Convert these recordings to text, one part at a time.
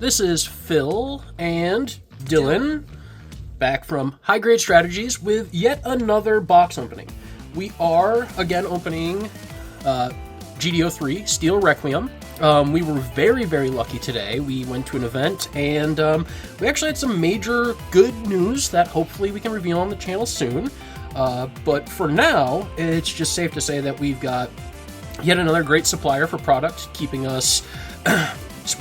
This is Phil and Dylan back from High Grade Strategies with yet another box opening. We are again opening GD03 Steel Requiem. We were very, very lucky today. We went to an event and we actually had some major good news that hopefully we can reveal on the channel soon. But for now, it's just safe to say that we've got yet another great supplier for product, keeping us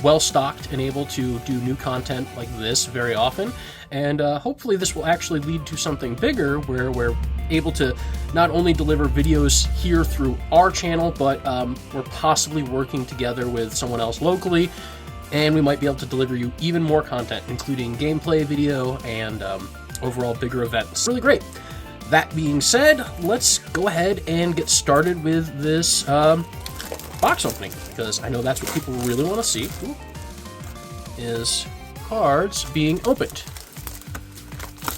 well stocked and able to do new content like this very often. And hopefully this will actually lead to something bigger where we're able to not only deliver videos here through our channel, but we're possibly working together with someone else locally, and we might be able to deliver you even more content, including gameplay video and overall bigger events. Really great. That being said, let's go ahead and get started with this box opening, because I know that's what people really want to see. Ooh, is cards being opened.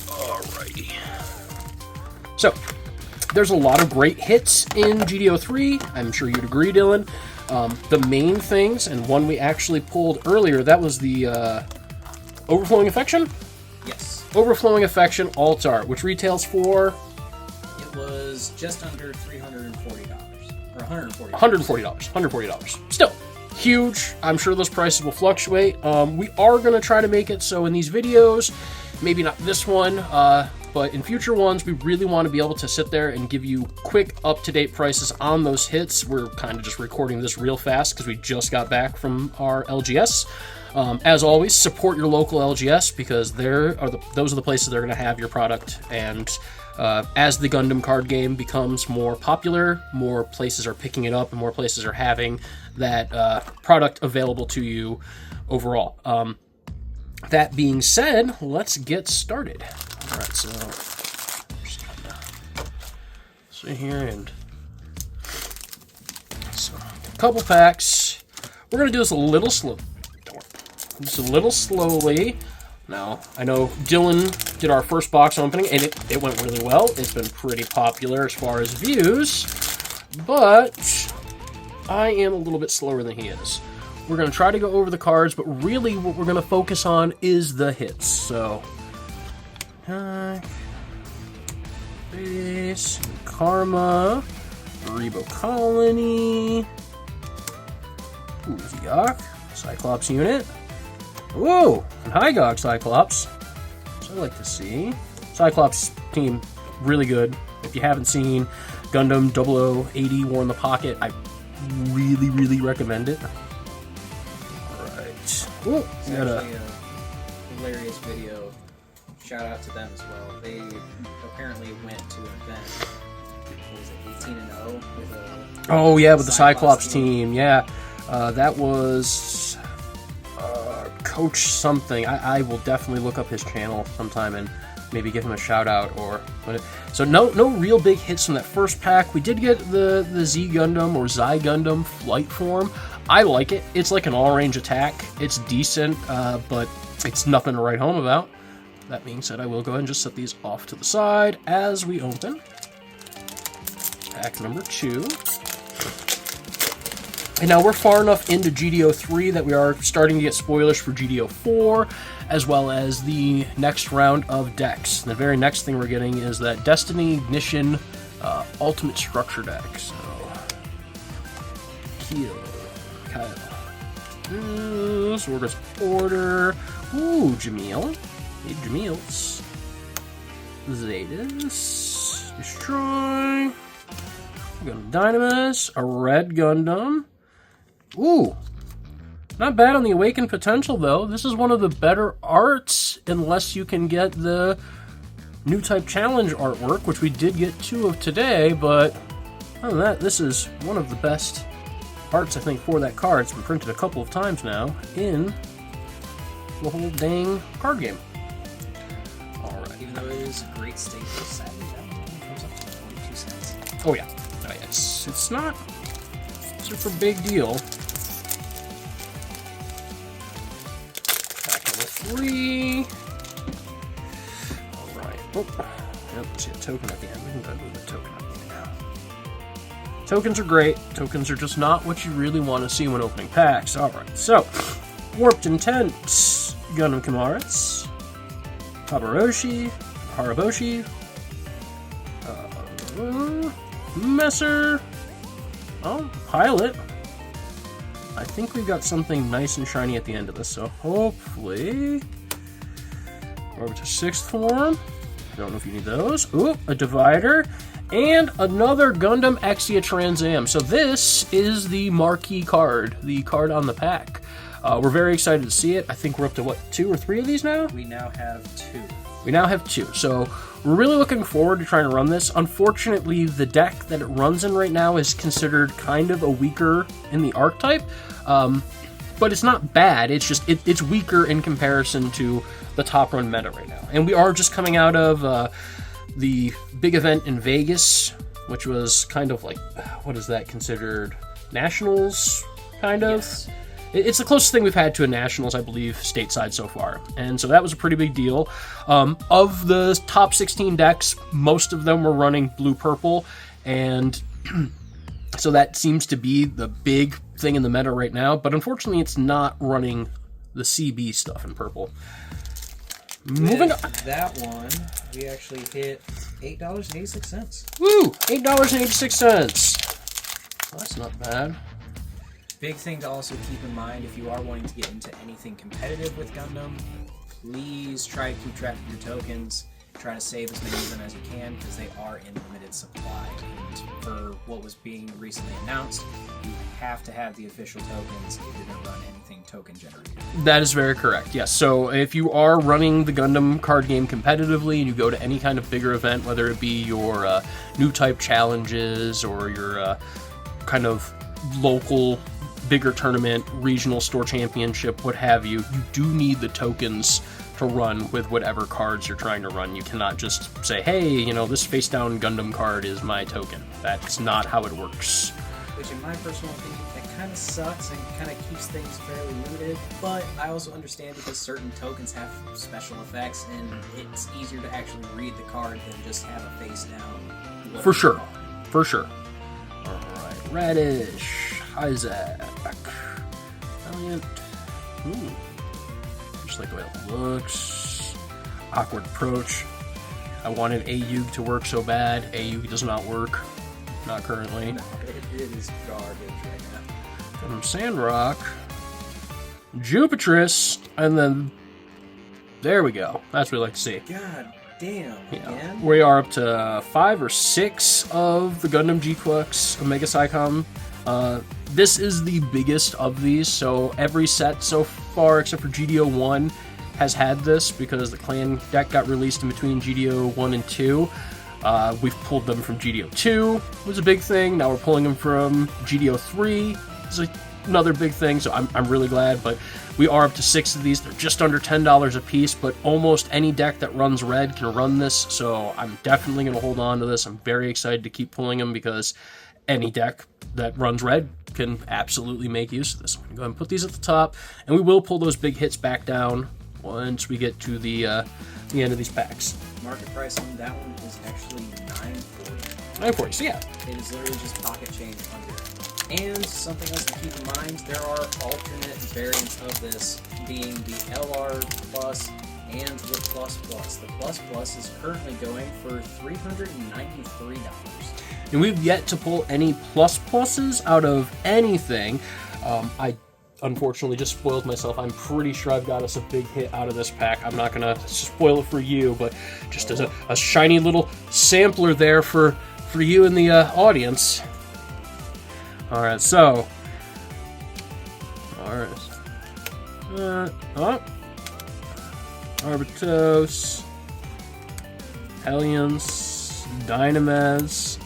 Alrighty. So, there's a lot of great hits in GD03. I'm sure you'd agree, Dylan. The main things, and one we actually pulled earlier, that was the Overflowing Affection? Yes. Overflowing Affection Alt Art, which retails for... It was just under $340. Or $140. $140. Still, huge. I'm sure those prices will fluctuate. We are going to try to make it so in these videos, maybe not this one, but in future ones, we really want to be able to sit there and give you quick, up-to-date prices on those hits. We're kind of just recording this real fast because we just got back from our LGS. As always, support your local LGS because those are the places that are going to have your product. And as the Gundam card game becomes more popular, more places are picking it up and more places are having that product available to you overall. That being said, let's get started. All right, so just gonna sit here and so a couple packs. We're gonna do this a little slow, just a little slowly. Now I know Dylan did our first box opening and it went really well. It's been pretty popular as far as views, but I am a little bit slower than he is. We're going to try to go over the cards, but really what we're going to focus on is the hits. So, Base, Karma, Rebo Colony, Uziok, Cyclops Unit, whoa, and Hygog Cyclops, which I like to see. Cyclops team, really good. If you haven't seen Gundam 0080 War in the Pocket, I really, really recommend it. Ooh, it's actually a hilarious video. Shout out to them as well. They apparently went to an event. What was it, 18-0 with oh yeah, with the Cyclops team. Yeah, that was Coach something. I will definitely look up his channel sometime and maybe give him a shout out or. So no real big hits from that first pack. We did get the Z Gundam or Zy Gundam flight form. I like it. It's like an all-range attack. It's decent, but it's nothing to write home about. That being said, I will go ahead and just set these off to the side as we open. Pack number 2. And now we're far enough into GD03 that we are starting to get spoilers for GD04, as well as the next round of decks. The very next thing we're getting is that Destiny Ignition Ultimate Structure deck. So, Keel. Sorgus Order. Ooh, Jamil. Hey, Jamils. Zetas. Destroy. Gundam Dynamis. A red Gundam. Ooh. Not bad on the Awakened Potential, though. This is one of the better arts, unless you can get the new type challenge artwork, which we did get 2 of today, but other than that, this is one of the best arts, I think, for that card. It's been printed a couple of times now in the whole dang card game. Alright. Even though it is a great staple, sadly, that comes up to 22 cents. Oh yeah. It's not a super big deal. Pack number 3. Alright. Oh. Yep, see a token at the end. We can go ahead and move the token up now. Tokens are great. Tokens are just not what you really want to see when opening packs. Alright, so Warped Intent, Gundam Kamaritz, Tabaroshi, Haraboshi, Messer, Pilot. I think we've got something nice and shiny at the end of this, so hopefully... Orbiter 6th form. Don't know if you need those. Ooh, a Divider. And another Gundam Exia Trans Am. So this is the marquee card, the card on the pack. We're very excited to see it. I think we're up to, what, 2 or 3 of these now? We now have 2. We now have 2. So we're really looking forward to trying to run this. Unfortunately, the deck that it runs in right now is considered kind of a weaker in the archetype. But it's not bad. It's just, it's weaker in comparison to the top run meta right now. And we are just coming out of the big event in Vegas, which was kind of like, what is that considered? Nationals, kind of? Yes. It's the closest thing we've had to a Nationals, I believe, stateside so far. And so that was a pretty big deal. Of the top 16 decks, most of them were running blue-purple. And so that seems to be the big thing in the meta right now. But unfortunately, it's not running the CB stuff in purple. Moving on. That one, we actually hit $8.86. Woo! $8.86. Well, that's not bad. Big thing to also keep in mind if you are wanting to get into anything competitive with Gundam, please try to keep track of your tokens. Try to save as many of them as you can because they are in limited supply. And for what was being recently announced, you have to have the official tokens if you're going to run anything token generated. That is very correct, yes. So if you are running the Gundam card game competitively and you go to any kind of bigger event, whether it be your new type challenges or your kind of local bigger tournament, regional store championship, what have you, you do need the tokens to run with whatever cards you're trying to run. You cannot just say, hey, you know, this face down Gundam card is my token. That's not how it works. Which in my personal opinion, that kind of sucks and kind of keeps things fairly limited, but I also understand because certain tokens have special effects and it's easier to actually read the card than just have a face down. For sure. For sure. Alright, Radish, Isaac, Valiant, just like the way it looks. Awkward Approach. I wanted AUG to work so bad. AUG does not work. Not currently. No, it is garbage right now. From Sandrock, Jupitris, and then there we go. That's what we like to see. God damn, man. We are up to 5 or 6 of the Gundam G-Quux Omega Psycom. This is the biggest of these, so every set so far, except for GDO1, has had this because the clan deck got released in between GDO1 and 2. We've pulled them from GDO2, was a big thing. Now we're pulling them from GDO3. It's another big thing, so I'm really glad. But we are up to 6 of these. They're just under $10 a piece, but almost any deck that runs red can run this, so I'm definitely going to hold on to this. I'm very excited to keep pulling them because any deck that runs red can absolutely make use of this. I'm going to go ahead and put these at the top, and we will pull those big hits back down once we get to the end of these packs. Market price on that one is actually $9.40. $9.40, so yeah. It is literally just pocket change under. And something else to keep in mind, there are alternate variants of this, being the LR Plus and the Plus Plus. The Plus Plus is currently going for $393. And we've yet to pull any Plus Pluses out of anything. I unfortunately just spoiled myself. I'm pretty sure I've got us a big hit out of this pack. I'm not going to spoil it for you, but just as a shiny little sampler there for you in the audience. Alright, so. Alright. Arbitos. Hellions. Dynamez.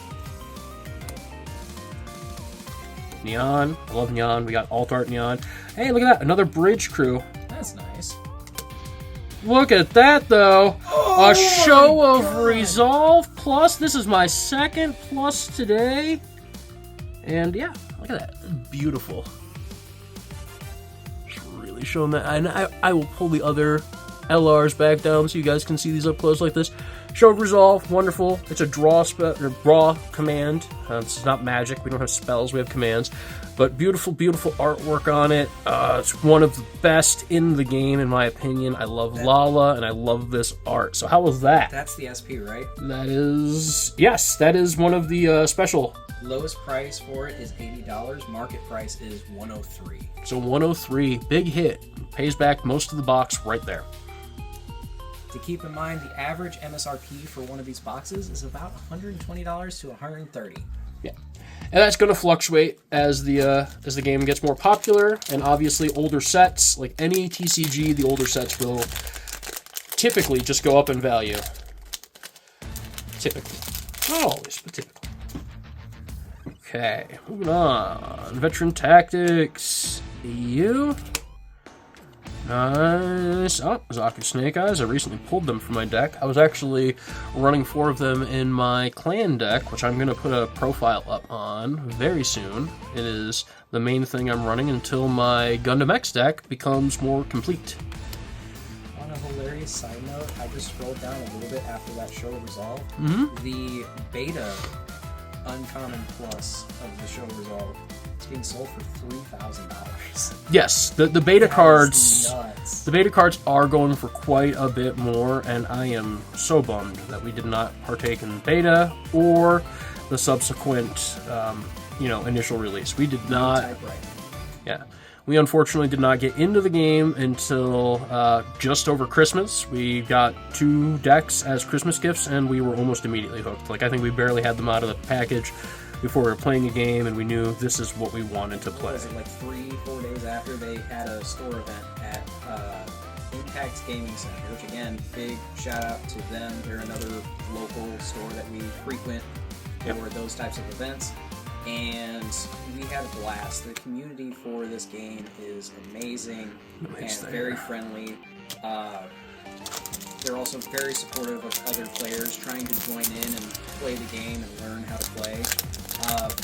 Neon. I love Neon. We got Alt Art Neon. Hey, look at that. Another Bridge Crew. That's nice. Look at that, though. Oh, a show of Resolve Plus. This is my second Plus today. And yeah, look at that. Beautiful. Just really showing that. And I will pull the other LRs back down so you guys can see these up close like this. Show of Resolve, wonderful. It's a draw command. It's not magic. We don't have spells. We have commands. But beautiful, beautiful artwork on it. It's one of the best in the game, in my opinion. I love Lala, and I love this art. So how was that? That's the SP, right? That is... Yes, that is one of the special. Lowest price for it is $80. Market price is $103. So 103, big hit. Pays back most of the box right there. To keep in mind, the average MSRP for one of these boxes is about $120 to $130. Yeah, and that's going to fluctuate as the game gets more popular, and obviously older sets, like any TCG, the older sets will typically just go up in value. Typically. Not always, but typically. Okay, moving on. Veteran Tactics. EU. Nice. Oh, Zaku Snake Eyes. I recently pulled them from my deck. I was actually running 4 of them in my clan deck, which I'm going to put a profile up on very soon. It is the main thing I'm running until my Gundam X deck becomes more complete. On a hilarious side note, I just scrolled down a little bit after that show resolved. The beta Uncommon Plus of the show resolved is being sold for $3,000. Yes, the beta cards. Nuts. The beta cards are going for quite a bit more, and I am so bummed that we did not partake in beta or the subsequent, initial release. We did not. Yeah, we unfortunately did not get into the game until just over Christmas. We got 2 decks as Christmas gifts, and we were almost immediately hooked. Like, I think we barely had them out of the package before we were playing a game, and we knew this is what we wanted to play. Was it like 3-4 days after they had a store event at Impact Gaming Center, which again, big shout out to them. They're another local store that we frequent for those types of events. And we had a blast. The community for this game is amazing and very friendly. They're also very supportive of other players trying to join in and play the game and learn how to play.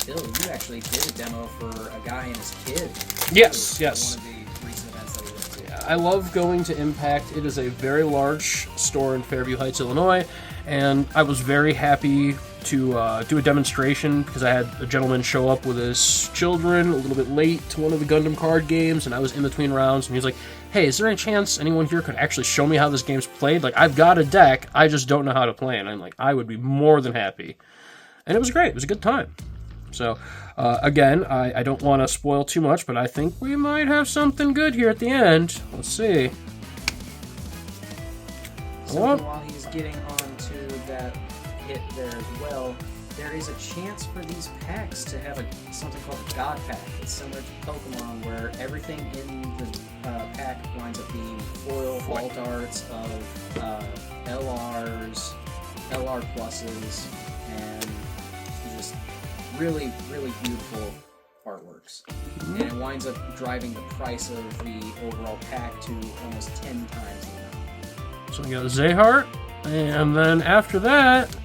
Bill, you actually did a demo for a guy and his kid. Yes. One of the recent events that we went to. I love going to Impact. It is a very large store in Fairview Heights, Illinois, and I was very happy to do a demonstration because I had a gentleman show up with his children a little bit late to one of the Gundam card games, and I was in between rounds, and he was like, hey, is there any chance anyone here could actually show me how this game's played? Like, I've got a deck, I just don't know how to play, and I'm like, I would be more than happy. And it was great. It was a good time. So, again, I don't want to spoil too much, but I think we might have something good here at the end. Let's see. So while he's getting on to that hit there as well, there is a chance for these packs to have something called a God Pack. It's similar to Pokemon, where everything in the pack winds up being foil vault arts of LRs, LR pluses, and just really, really beautiful artworks. And it winds up driving the price of the overall pack to almost 10 times the amount. So we got a Zayhart, and then after that,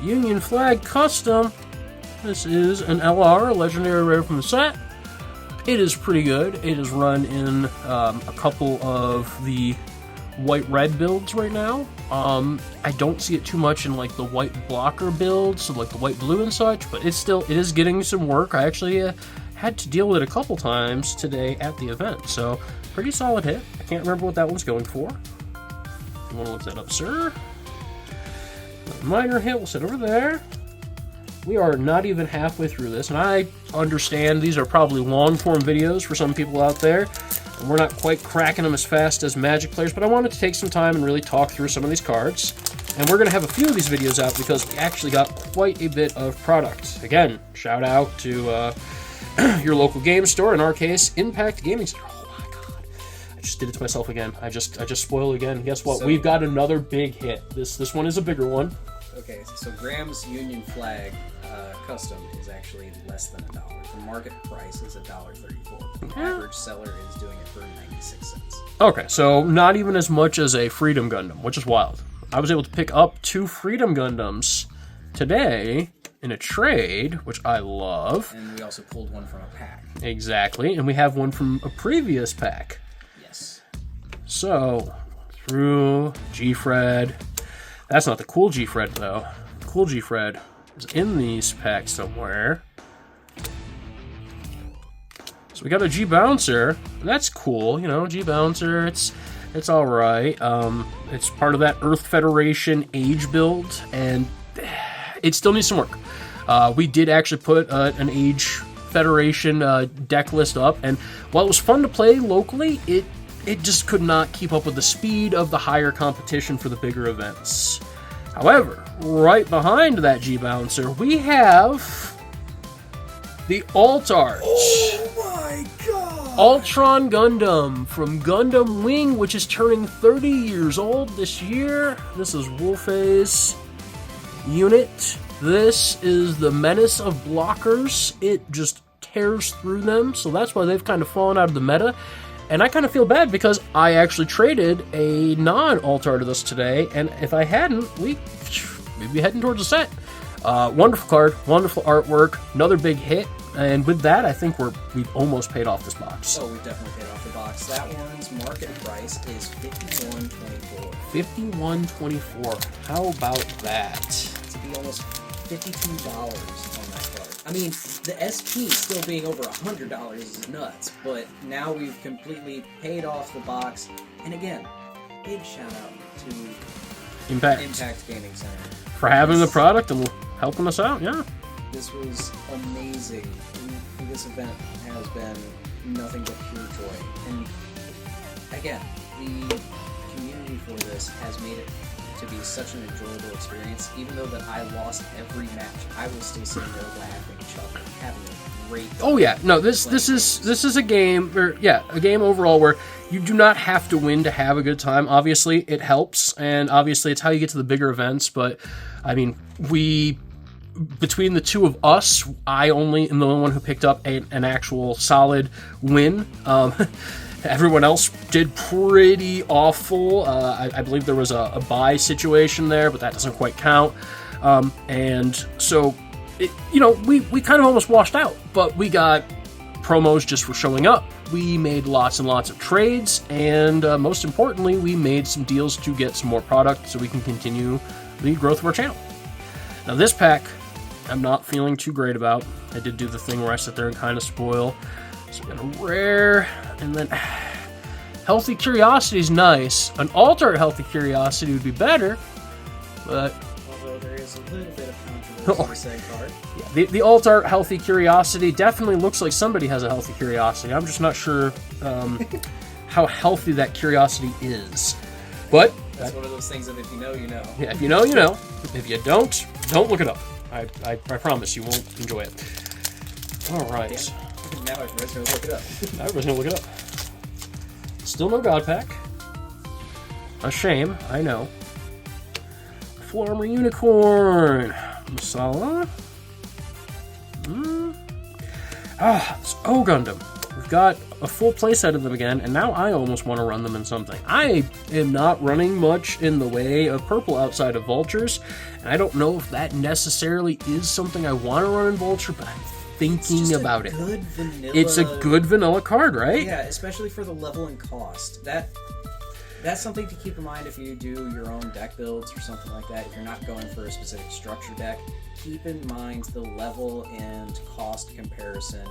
Union Flag Custom. This is an LR, a legendary rare from the set. It is pretty good. It is run in a couple of the white-red builds right now. I don't see it too much in like the white blocker builds, so like the white-blue and such, but it is getting some work. I actually had to deal with it a couple times today at the event, so pretty solid hit. I can't remember what that one's going for. You want to look that up, sir? A minor hit, we'll sit over there. We are not even halfway through this, and I understand these are probably long-form videos for some people out there, and we're not quite cracking them as fast as Magic players, but I wanted to take some time and really talk through some of these cards. And we're going to have a few of these videos out because we actually got quite a bit of product. Again, shout out to your local game store, in our case, Impact Gaming Center. Oh my god, I just did it to myself again. I just spoiled again. Guess what? We've got another big hit. This one is a bigger one. Okay, so Graham's Union Flag custom is actually less than $1. The market price is $1.34. The average seller is doing it for 96 cents. Okay, so not even as much as a Freedom Gundam, which is wild. I was able to pick up 2 Freedom Gundams today in a trade, which I love. And we also pulled one from a pack. Exactly, and we have one from a previous pack. Yes. So, through G-Fred. That's not the cool G-Fred, though. The cool G-Fred is in these packs somewhere. we got a G Bouncer. That's cool, you know, G Bouncer. It's all right. It's part of that Earth Federation age build, and it still needs some work. We did actually put an age Federation deck list up, and while it was fun to play locally, it just could not keep up with the speed of the higher competition for the bigger events. However, right behind that G Bouncer, we have the Alt-Art. Oh my god! Ultron Gundam from Gundam Wing, which is turning 30 years old this year. This is Wolfei's unit. This is the menace of blockers. It just tears through them, so that's why they've kind of fallen out of the meta. And I kind of feel bad because I actually traded a non-Alt-Art of this today, and if I hadn't, we'd be heading towards a set. Wonderful card, wonderful artwork, another big hit, and with that, I think we've almost paid off this box. Oh, we've definitely paid off the box. That one's market price is $51.24. $51.24. How about that? To be almost $52 on that card. I mean, the SP still being over $100 is nuts, but now we've completely paid off the box. And again, big shout out to Impact Gaming Center for having the product and helping us out. Yeah, this was amazing. This event has been nothing but pure joy. And again, the community for this has made it to be such an enjoyable experience. Even though that I lost every match, I was still sitting there laughing, chuckling, having a great time. Oh yeah, no, this is a game, a game overall where you do not have to win to have a good time. Obviously, it helps, and obviously, it's how you get to the bigger events. But I mean, between the two of us, I only am the only one who picked up an actual solid win. Everyone else did pretty awful. I believe there was a buy situation there, but that doesn't quite count. And so, we kind of almost washed out, but we got promos just for showing up. We made lots and lots of trades, and most importantly, we made some deals to get some more product so we can continue the growth of our channel. Now, this pack, I'm not feeling too great about. I did do the thing where I sit there and kind of spoil. So we got a rare, and then Healthy Curiosity is nice. An Alt-Art Healthy Curiosity would be better, but although there is a little bit of controversy with said card. Yeah, the Alt-Art Healthy Curiosity definitely looks like somebody has a Healthy Curiosity. I'm just not sure how healthy that curiosity is. But that's one of those things that if you know, you know. Yeah, if you know, you know. If you don't look it up. I promise you won't enjoy it. All right. Now I was going to look it up. I was going to look it up. Still no God Pack. A shame, I know. Full Armor Unicorn. Masala. It's O Gundam. We've got a full playset of them again, and now I almost want to run them in something. I am not running much in the way of purple outside of Vultures, and I don't know if that necessarily is something I want to run in Vulture, but I'm thinking about it. It's a good vanilla card, right? Yeah, especially for the level and cost. That's something to keep in mind if you do your own deck builds or something like that. If you're not going for a specific structure deck, keep in mind the level and cost comparison.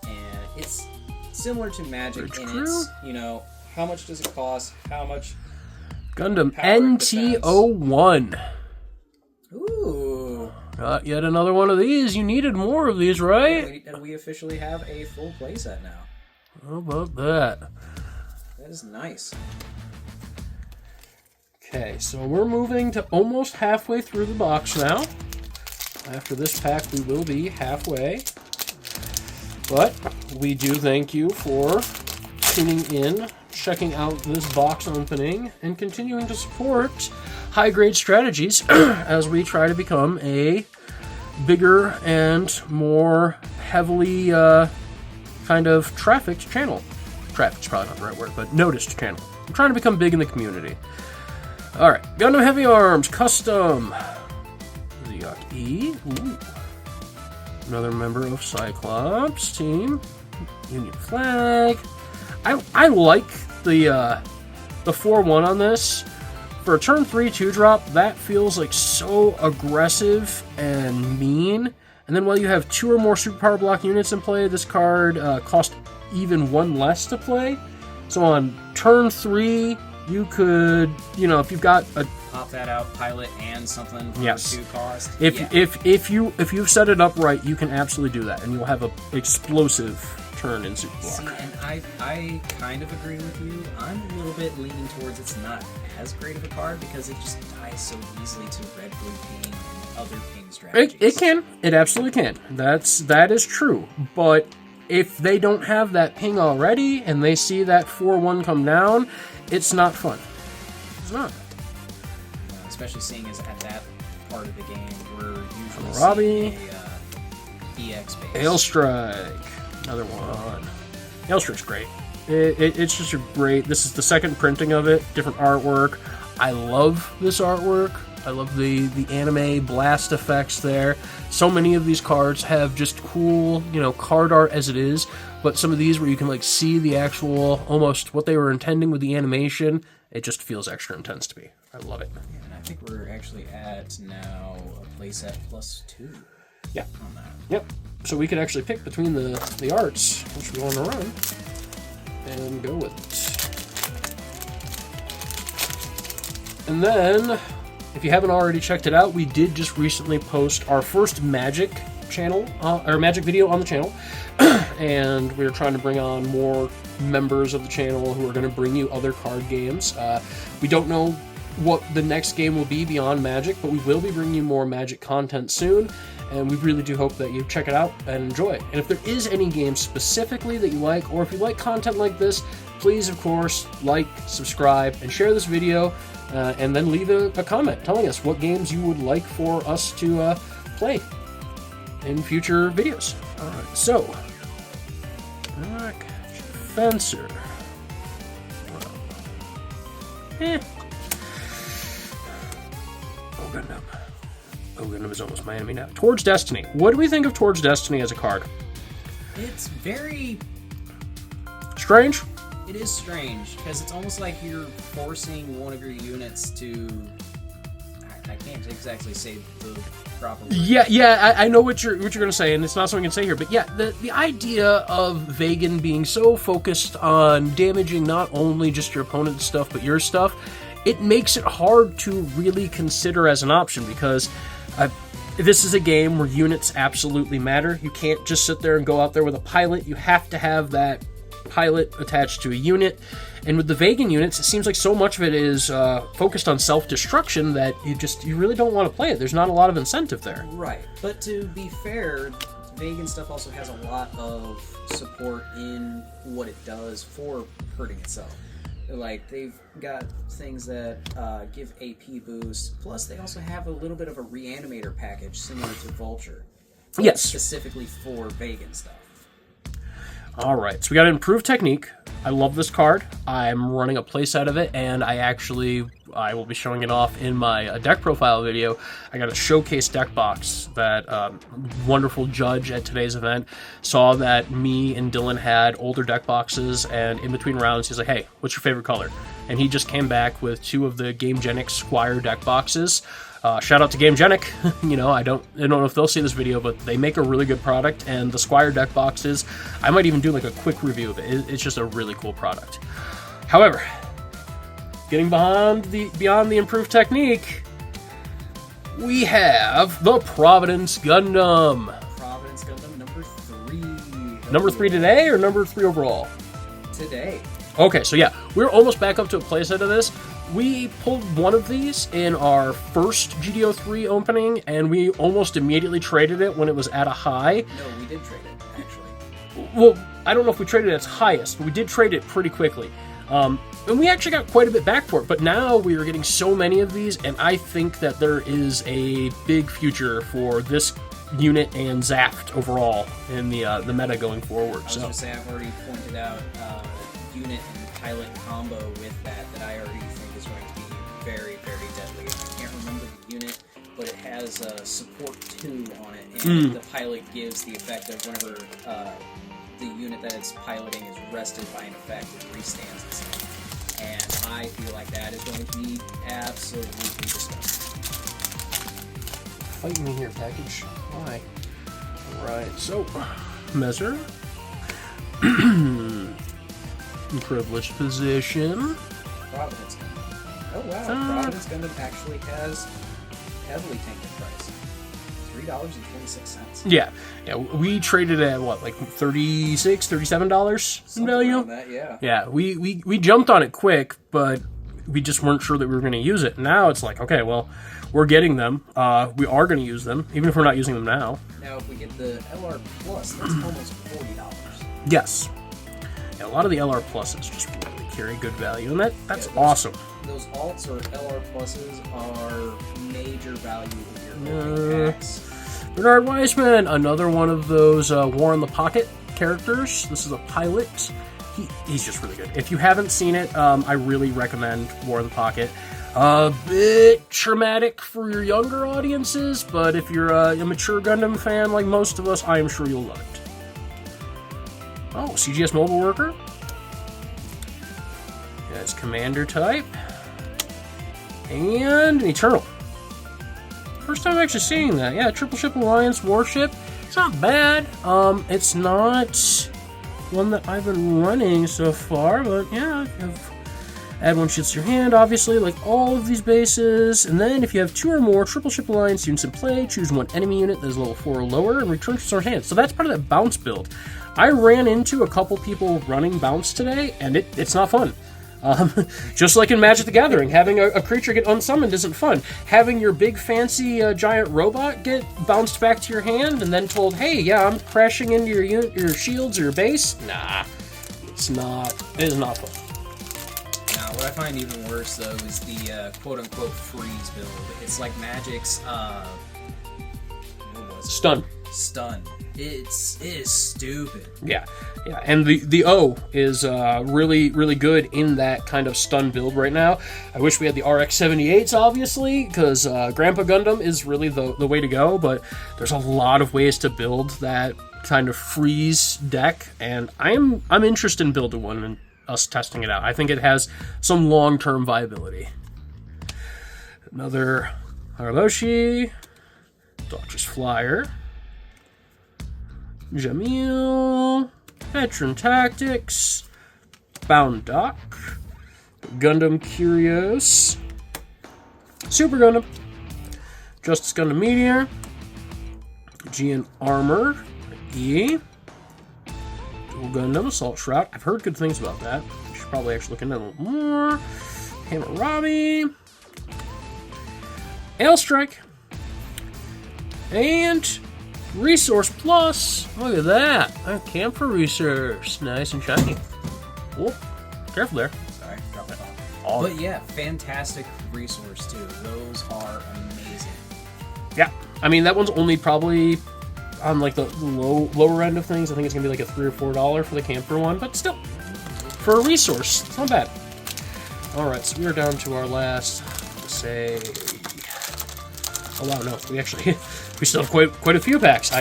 And it's similar to Magic in its, how much does it cost? How much? Gundam NT01. Ooh. Got yet another one of these. You needed more of these, right? And we officially have a full playset now. How about that? That is nice. Okay, so we're moving to almost halfway through the box now. After this pack, we will be halfway. But we do thank you for tuning in, checking out this box opening, and continuing to support high-grade strategies as we try to become a bigger and more heavily kind of trafficked channel. Trafficked's probably not the right word, but noticed channel. I'm trying to become big in the community. All right, Gundam Heavy Arms Custom. Zyok E. Ooh. Another member of Cyclops team. Union flag. I like the 4-1 on this. For a turn 3 2-drop, that feels like so aggressive and mean. And then while you have 2 or more superpower block units in play, this card costs even one less to play. So on turn 3, you could, if you've got a pop that out, pilot, and something for Yes. 2 cost. if you've set it up right, you can absolutely do that, and you'll have an explosive turn in Super Block. See, and I kind of agree with you. I'm a little bit leaning towards it's not as great of a card because it just dies so easily to red, blue, ping, and other ping strategies. It can. It absolutely can. That is true. But if they don't have that ping already and they see that 4-1 come down, it's not fun. It's not. Especially seeing as at that part of the game, we're usually Robbie. seeing a EX base. Hailstrike. Another one. Hailstrike's great. It's just a great... This is the second printing of it. Different artwork. I love this artwork. I love the anime blast effects there. So many of these cards have just cool, card art as it is, but some of these where you can see the actual, almost what they were intending with the animation, it just feels extra intense to me. I love it. Yeah, and I think we're actually at now a playset +2. Yeah. On that. Yep. So we could actually pick between the arts, which we want to run, and go with it. And then, if you haven't already checked it out, we did just recently post our first Magic channel, or Magic video on the channel, and we're trying to bring on more members of the channel who are going to bring you other card games. We don't know what the next game will be beyond Magic, but we will be bringing you more Magic content soon, and we really do hope that you check it out and enjoy it. And if there is any game specifically that you like, or if you like content like this, please, of course, like, subscribe, and share this video, and then leave a comment telling us what games you would like for us to play in future videos. Alright, so, Black Fencer. Oh, Gundam. Oh, Gundam is almost my enemy now. Towards Destiny. What do we think of Towards Destiny as a card? It's very... Strange? It is strange, because it's almost like you're forcing one of your units to... I can't exactly say the proper word. Yeah, I know what you're going to say, and it's not something I can say here, but yeah, the idea of Vagan being so focused on damaging not only just your opponent's stuff, but your stuff, it makes it hard to really consider as an option, because this is a game where units absolutely matter. You can't just sit there and go out there with a pilot. You have to have that pilot attached to a unit, and with the Vagan units, it seems like so much of it is focused on self-destruction that you really don't want to play it. There's not a lot of incentive there. Right, but to be fair, Vagan stuff also has a lot of support in what it does for hurting itself. Like, they've got things that give AP boost, plus they also have a little bit of a reanimator package similar to Vulture. Yes. Specifically for Vagan stuff. Alright, so we got an improved technique. I love this card. I'm running a playset of it, and I will be showing it off in my deck profile video. I got a showcase deck box that wonderful judge at today's event saw that me and Dylan had older deck boxes, and in between rounds, he's like, hey, what's your favorite color? And he just came back with 2 of the GameGenic Squire deck boxes. Shout out to GameGenic. I don't know if they'll see this video, but they make a really good product, and the Squire deck boxes, I might even do like a quick review of it. It's just a really cool product. However, getting beyond the improved technique, we have the Providence Gundam. Providence Gundam number 3. Number 3 today, or number 3 overall? Today. Okay, so yeah, we're almost back up to a playset of this. We pulled one of these in our first GD03 opening, and we almost immediately traded it when it was at a high. No, we did trade it, actually. Well, I don't know if we traded it at its highest, but we did trade it pretty quickly. And we actually got quite a bit back for it, but now we are getting so many of these, and I think that there is a big future for this unit and Zaft overall in the meta going forward. I was going to say, I've already pointed out unit and pilot combo with that I already think is going to be very, very deadly. I can't remember the unit, but it has support 2 on it, and the pilot gives the effect of whenever the unit that it's piloting is rested by an effect, it restands itself. And I feel like that is going to be absolutely disgusting. Fight me here, package. Why? Alright, so, measure. Privileged position. Providence Gundam. Oh wow, Providence Gundam actually has heavily tanked price. $3.26. Yeah. We traded at what, like $36, $37 in value? That, yeah. Yeah, we jumped on it quick, but we just weren't sure that we were going to use it. Now it's like, okay, well, we're getting them. We are going to use them, even if we're not using them now. Now, if we get the LR Plus, that's almost $40. Yes. Yeah, a lot of the LR Pluses just really carry good value, and that's awesome. Those alts or LR Pluses are major value in your opening packs. Bernard Weissman, another one of those War in the Pocket characters. This is a pilot. He's just really good. If you haven't seen it, I really recommend War in the Pocket. A bit traumatic for your younger audiences, but if you're a mature Gundam fan like most of us, I am sure you'll love it. Oh, CGS Mobile Worker. That's Commander type. And Eternal. First time actually seeing that. Yeah, Triple Ship Alliance Warship. It's not bad. It's not one that I've been running so far, but yeah, add one shoots your hand, obviously, like all of these bases. And then if you have 2 or more Triple Ship Alliance units in play, choose one enemy unit that is level 4 or lower and return to source hand. So that's part of that bounce build. I ran into a couple people running bounce today, and it's not fun. Just like in Magic the Gathering, having a creature get unsummoned isn't fun. Having your big fancy giant robot get bounced back to your hand and then told, hey, yeah, I'm crashing into your unit, your shields or your base. Nah, it's not. It is not fun. Now, what I find even worse though is the quote-unquote freeze build. It's like Magic's what was it? Stun. It is stupid. Yeah, and the O is really, really good in that kind of stun build right now. I wish we had the RX-78s, obviously, because Grandpa Gundam is really the way to go, but there's a lot of ways to build that kind of freeze deck, and I'm interested in building one and us testing it out. I think it has some long-term viability. Another Harloshi, Dodger's Flyer, Jamil, Veteran Tactics, Bound Dock, Gundam Curios, Super Gundam, Justice Gundam Meteor, GN Armor, E, Dual Gundam, Assault Shroud. I've heard good things about that. I should probably actually look into that a little more. Hammurabi, Ailstrike, and Resource Plus. Look at that. A Camphor Resource. Nice and shiny. Oh, careful there. Sorry, dropped it off. But yeah, fantastic resource too. Those are amazing. Yeah, I mean that one's only probably on like the lower end of things. I think it's gonna be like a $3 or $4 for the Camphor one, but still, for a resource, it's not bad. All right, so we are down to our last. Say, oh wow, no, we actually. We still have quite a few packs.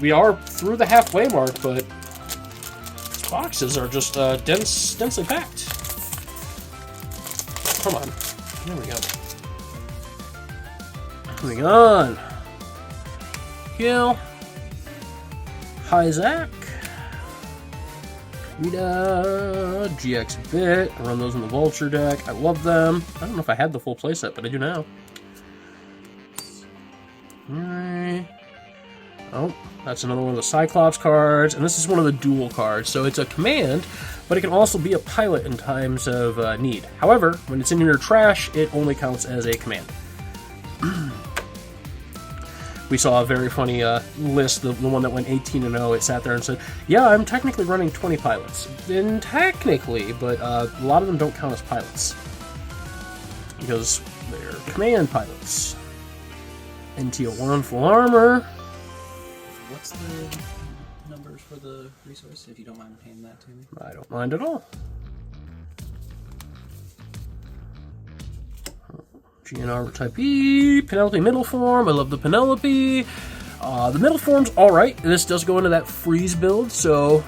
We are through the halfway mark, but these boxes are just densely packed. Come on. There we go. Moving on. Kill. Hyzak. Rita. GX Bit. I run those in the Vulture deck. I love them. I don't know if I had the full playset, but I do now. Alright. Oh, that's another one of the Cyclops cards, and this is one of the dual cards. So it's a command, but it can also be a pilot in times of need. However, when it's in your trash, it only counts as a command. We saw a very funny list, the one that went 18-0. It sat there and said, yeah, I'm technically running 20 pilots. And technically, but a lot of them don't count as pilots. Because they're command pilots. NT01 full armor. What's the numbers for the resource, if you don't mind handing that to me? I don't mind at all. GN Type E, Penelope middle form. I love the Penelope. The middle form's alright. This does go into that freeze build, so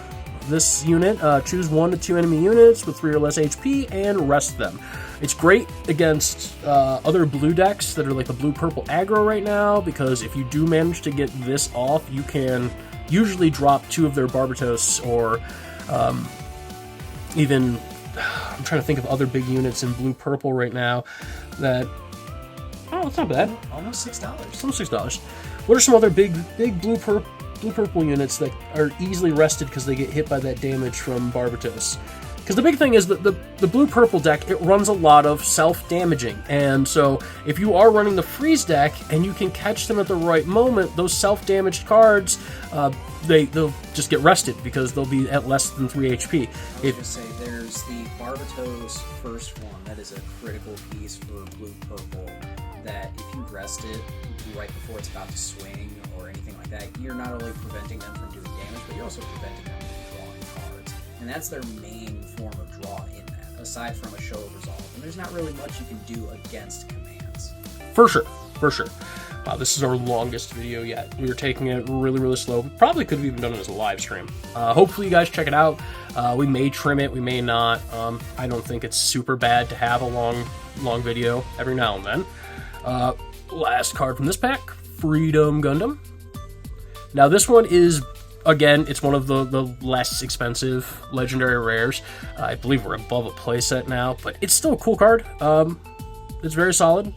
this unit, choose 1 to 2 enemy units with 3 or less HP and rest them. It's great against other blue decks that are like the blue-purple aggro right now, because if you do manage to get this off, you can usually drop 2 of their Barbatos or even, I'm trying to think of other big units in blue-purple right now that, oh, it's not bad. Almost $6. Almost $6. What are some other big blue-purple units that are easily rested because they get hit by that damage from Barbatos? Because the big thing is that the blue-purple deck, it runs a lot of self-damaging. And so if you are running the freeze deck and you can catch them at the right moment, those self-damaged cards, they'll just get rested because they'll be at less than 3 HP. I was going to say, there's the Barbatos first one. That is a critical piece for blue-purple, that if you rest it right before it's about to swing or anything like that, you're not only preventing them from doing damage, but you're also preventing them from drawing cards. And that's their main form of draw in that, aside from a show of resolve. And there's not really much you can do against commands. For sure, for sure. Wow, this is our longest video yet. We were taking it really, really slow. We probably could have even done it as a live stream. Hopefully you guys check it out. We may trim it, we may not. I don't think it's super bad to have a long video every now and then. Last card from this pack, Freedom Gundam. Now this one is, again, it's one of the less expensive legendary rares. I believe we're above a playset now, but it's still a cool card. It's very solid.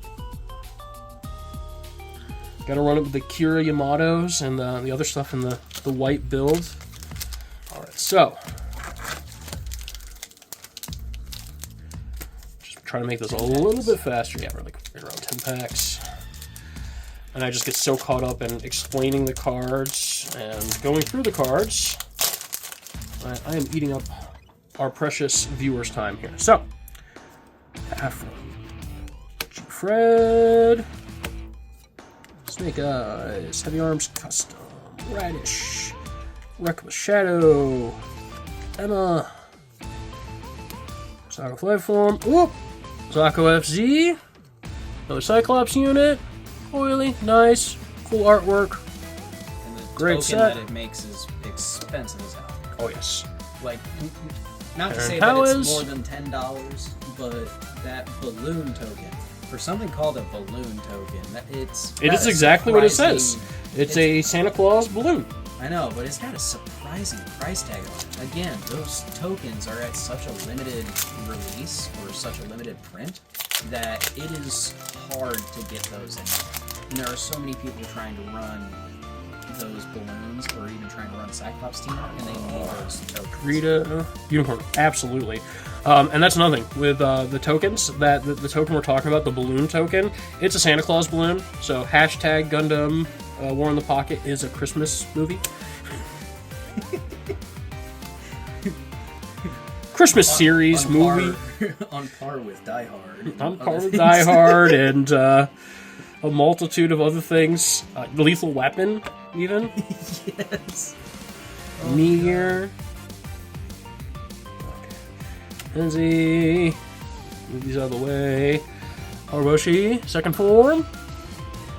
Gotta run it with the Kira Yamatos and the other stuff in the white build. Alright, so. Just trying to make this a little bit faster. Yeah, we're like right around 10 packs. And I just get so caught up in explaining the cards and going through the cards. I am eating up our precious viewers' time here. So, Afro, Fred, Snake Eyes, Heavy Arms Custom, Radish, Reckless Shadow, Emma, Sako Flight Form, whoop, Sako FZ, another Cyclops unit, oily, nice, cool artwork, And the great token set. that it makes is expensive as hell. Oh yes. Like, not to Aaron say Powers. that it's more than $10, but that balloon token, for something called a balloon token, It is exactly what it says. It's a Santa Claus balloon. I know, but it's got a surprising price tag on it. Again, those tokens are at such a limited release or such a limited print that it is hard to get those in. And there are so many people trying to run those balloons or even trying to run Cyclops team, and they need those tokens. Rita, Unicorn, absolutely. And that's another thing with the tokens. That the token we're talking about, the balloon token, it's a Santa Claus balloon. So hashtag Gundam War in the Pocket is a Christmas movie. Christmas series movie. On par with Die Hard. On par with Die Hard and a multitude of other things. Lethal Weapon, even. Yes. Near. Lindsay. Move these out of the way. Haraboshi, second form.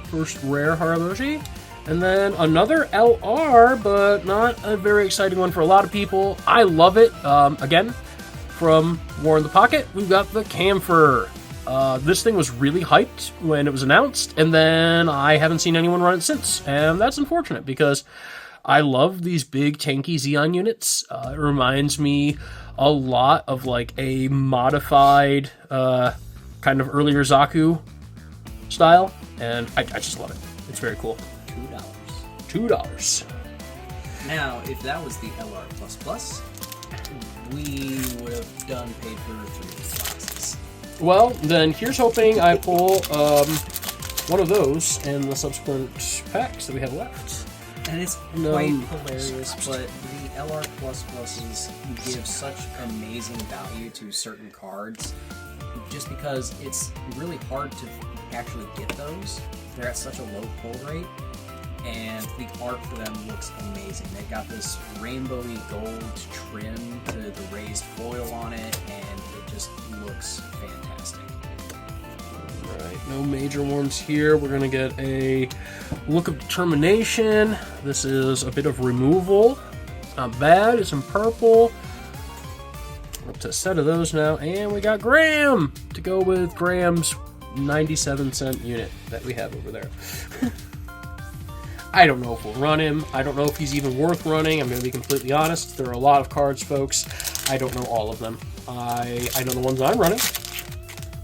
First rare Haraboshi. And then another LR, but not a very exciting one for a lot of people. I love it. Again, from War in the Pocket, we've got the Camphor. This thing was really hyped when it was announced, and then I haven't seen anyone run it since. And that's unfortunate because I love these big tanky Xeon units. It reminds me a lot of like a modified kind of earlier Zaku style, and I just love it. It's very cool. $2. Now, if that was the LR++, we would have done paid for 3 boxes. Well, then here's hoping I pull one of those in the subsequent packs that we have left. And it's quite hilarious, but the LR++s give such amazing value to certain cards just because it's really hard to actually get those. They're at such a low pull rate, and the art for them looks amazing. They've got this rainbowy gold trim to the raised foil on it, and it just looks fantastic. Alright, no major ones here. We're going to get a Look of Determination. This is a bit of removal. Not bad. It's in purple. We're up to a set of those now. And we got Graham to go with Graham's 97-cent unit that we have over there. I don't know if we'll run him. I don't know if he's even worth running. I'm going to be completely honest. There are a lot of cards, folks. I don't know all of them. I know the ones I'm running.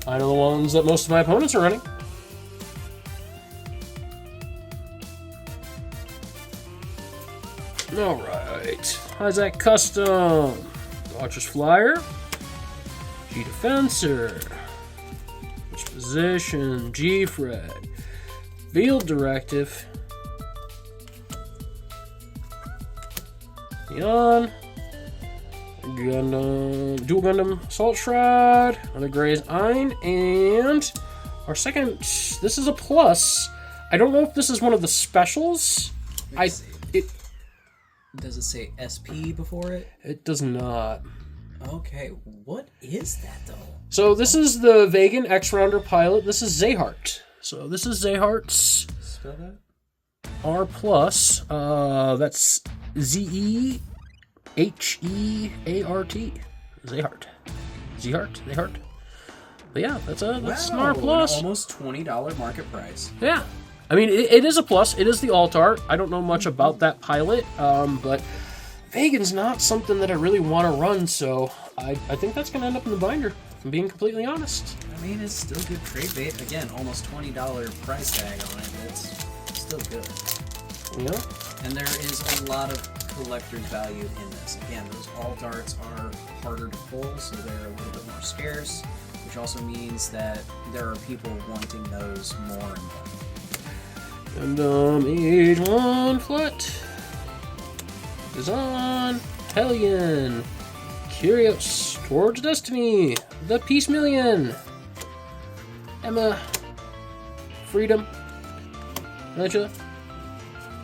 I know the ones that most of my opponents are running. Alright. Isaac Custom. Dodger's Flyer. G Defensor. Which position? G Fred. Field Directive. Neon. Gundam. Dual Gundam Assault Shroud. Another Gray's Ein. And our second. This is a plus. I don't know if this is one of the specials. Does it say SP before it? It does not. Okay, what is that though? So this is the Vegan X-Rounder pilot. This is Zehart. So this is Zehart's Spell that? R+. That's Zeheart. Zehart. Zehart. But yeah, that's an R+. Almost $20 market price. Yeah. I mean, it is a plus. It is the alt-art. I don't know much about that pilot, but Vegan's not something that I really want to run, so I think that's going to end up in the binder, if I'm being completely honest. I mean, it's still good trade bait. Again, almost $20 price tag on it. It's still good. Yeah. And there is a lot of collector's value in this. Again, those alt-arts are harder to pull, so they're a little bit more scarce, which also means that there are people wanting those more and more. Gundam Age 1 Flat is on. Hellion. Curious. Towards Destiny. The Peace Million. Emma. Freedom. Gotcha.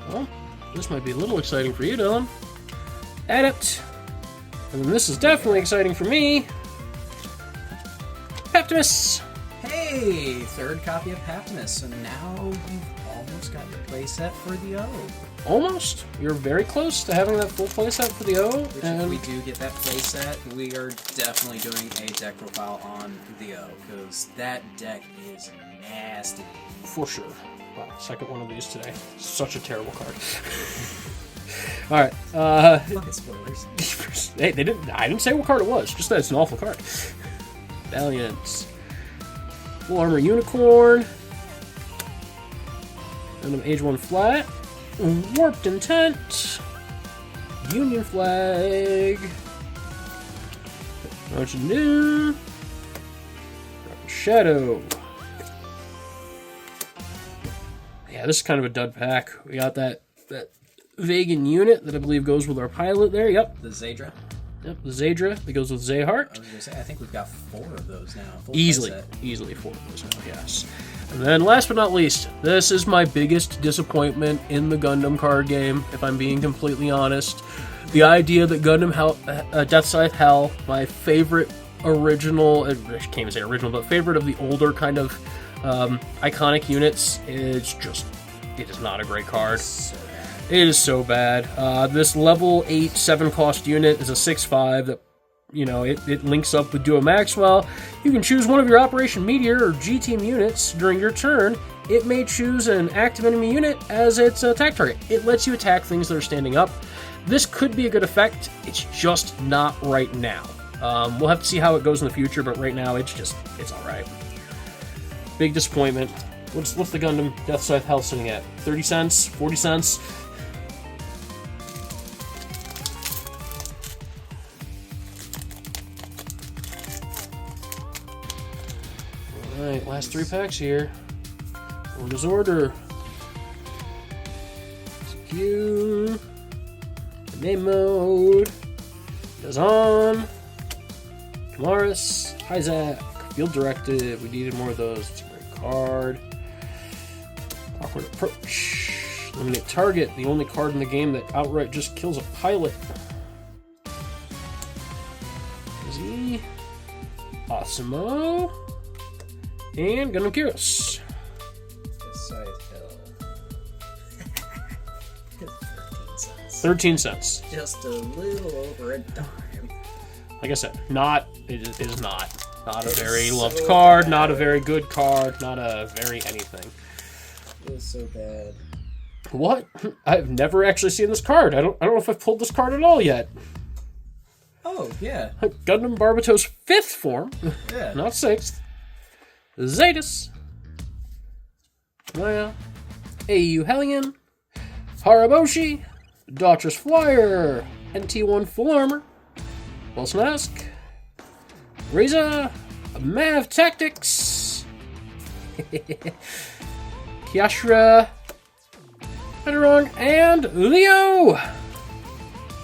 Well, this might be a little exciting for you, Dylan. Adept. And then this is definitely exciting for me. Optimus. Hey! Third copy of Haptimus, so now you've almost got your playset for the O. Almost. You're very close to having that full playset for the O. Which, if we do get that playset, we are definitely doing a deck profile on the O, because that deck is nasty. For sure. Wow, second one of these today. Such a terrible card. Alright, Fucking spoilers. hey, I didn't say what card it was, just that it's an awful card. Valiance. Full Armor Unicorn. Gundam Age 1 Flat. Warped Intent. Union Flag. Archer New. Shadow. Yeah, this is kind of a dud pack. We got that Vegan unit that I believe goes with our pilot there. Yep. The Zadra. Yep, the Zadra that goes with Zehart. I was gonna say, I think we've got 4 of those now. Easily 4 of those now, yes. And then last but not least, this is my biggest disappointment in the Gundam card game, if I'm being completely honest. The idea that Gundam Death Scythe Hell, my favorite original, I can't even say original, but favorite of the older kind of iconic units, it is not a great card. It is so bad. This level 8 7 cost unit is a 6/5 that, you know, it links up with Duo Maxwell. You can choose one of your Operation Meteor or G-Team units during your turn. It may choose an active enemy unit as its attack target. It lets you attack things that are standing up. This could be a good effect. It's just not right now. We'll have to see how it goes in the future, but right now it's alright. Big disappointment. What's the Gundam Death Scythe Hell sitting at? 30 cents? 40 cents? Alright, last 3 packs here. Order's order. Execute. Name mode. Dazan. Kamaris. Isaac. Field Directive. We needed more of those. It's a great card. Awkward Approach. Eliminate Target. The only card in the game that outright just kills a pilot. Easy. Osimo. And Gundam Kyros. Scythe Hell. 13 cents. Just a little over a dime. Like I said, it is not a very loved card, not a very good card, not a very anything. It was so bad. What? I've never actually seen this card. I don't know if I've pulled this card at all yet. Oh, yeah. Gundam Barbato's 5th form, Yeah. not 6th. Zetas. Maya. AU Hellion. Haraboshi. Daughters Flyer. NT1 Full Armor. Wilson Ask. Riza. Mav Tactics. Kyashra. Heterong. And Leo.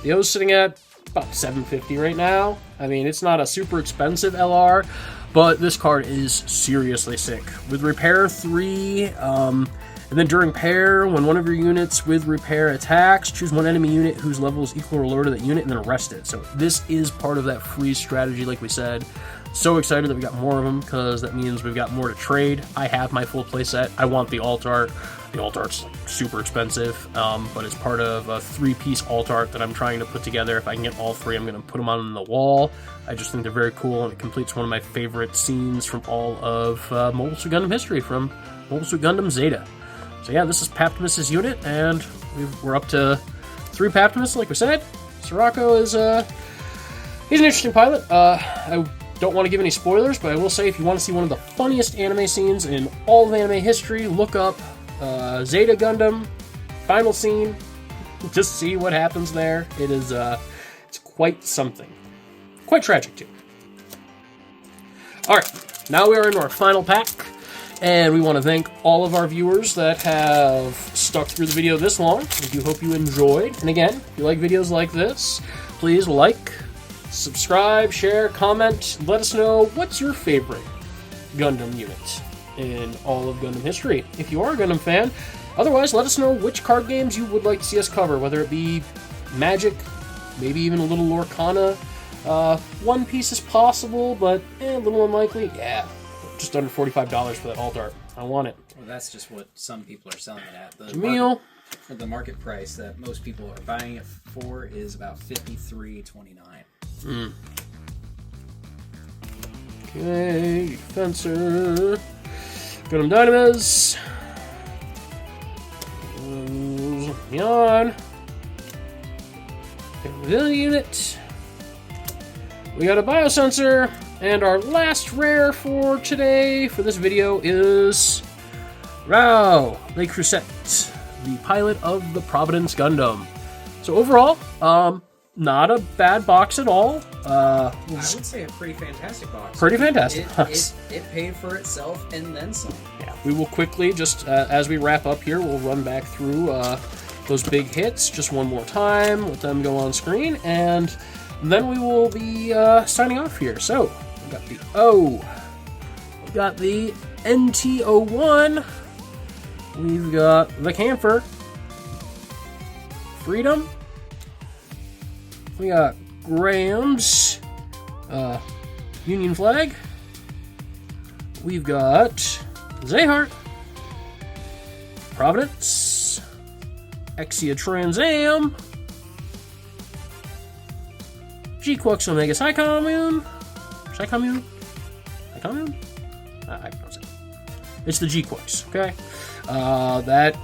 Leo's sitting at about $750 right now. I mean, it's not a super expensive LR, but this card is seriously sick. With Repair 3, and then during pair, when one of your units with Repair attacks, choose one enemy unit whose level is equal or lower to that unit and then arrest it. So this is part of that freeze strategy, like we said. So excited that we got more of them, because that means we've got more to trade. I have my full playset. I want the alt art. The alt art's super expensive, but it's part of a 3-piece alt art that I'm trying to put together. If I can get all 3, I'm going to put them on the wall. I just think they're very cool, and it completes one of my favorite scenes from all of Mobile Suit Gundam history, from Mobile Suit Gundam Zeta. So yeah, this is Paptimus' unit, and we're up to 3 Paptimus, like we said. Sirocco is, he's an interesting pilot. I don't want to give any spoilers, but I will say if you want to see one of the funniest anime scenes in all of anime history, look up Zeta Gundam final scene. Just see what happens there. It is it's quite something. Quite tragic too. Alright, now we are into our final pack, and we want to thank all of our viewers that have stuck through the video this long. We do hope you enjoyed. And again, if you like videos like this, please like, subscribe, share, comment. Let us know what's your favorite Gundam unit in all of Gundam history, if you are a Gundam fan. Otherwise, let us know which card games you would like to see us cover, whether it be Magic, maybe even a little Lorcana. One Piece is possible, but a little unlikely. Yeah, just under $45 for that alt art. I want it. Well, that's just what some people are selling it at. Jamil. The market price that most people are buying it for is about $53.29. Okay, Fencer. Gundam Dynamis. Yawn. Pavilion unit. We got a biosensor, and our last rare for today, for this video, is Rao Le Creuset, the pilot of the Providence Gundam. So overall, not a bad box at all. I would say a pretty fantastic box. Pretty fantastic. It paid for itself and then some. Yeah, we will quickly, just as we wrap up here, we'll run back through those big hits just one more time, let them go on screen, and then we will be signing off here. So, we got the O, we got the NT01, we've got the Camphor, Freedom, we got Graham's Union Flag, we've got Zayhart, Providence, Exia Trans Am, G-Quux Omega Psycommune? Psycommune? Psycommune? I don't know. It's the G-Quux, okay? That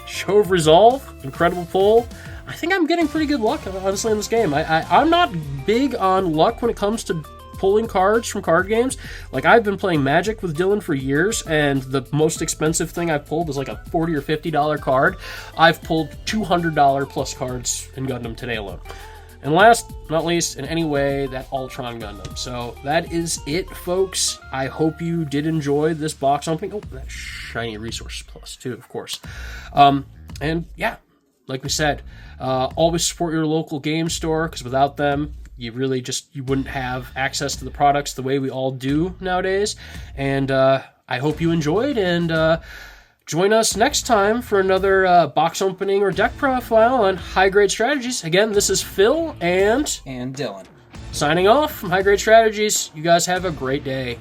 Show of Resolve, incredible pull. I think I'm getting pretty good luck, honestly, in this game. I'm not big on luck when it comes to pulling cards from card games. Like, I've been playing Magic with Dylan for years, and the most expensive thing I've pulled is like a $40 or $50 card. I've pulled $200 plus cards in Gundam today alone. And last but not least, in any way, that Ultron Gundam. So that is it, folks. I hope you did enjoy this box opening. Oh, that shiny Resource Plus, too, of course. And yeah, like we said, always support your local game store, because without them, you really you wouldn't have access to the products the way we all do nowadays. And I hope you enjoyed, and join us next time for another box opening or deck profile on High Grade Strategies. Again, this is Phil and Dylan. Signing off from High Grade Strategies. You guys have a great day.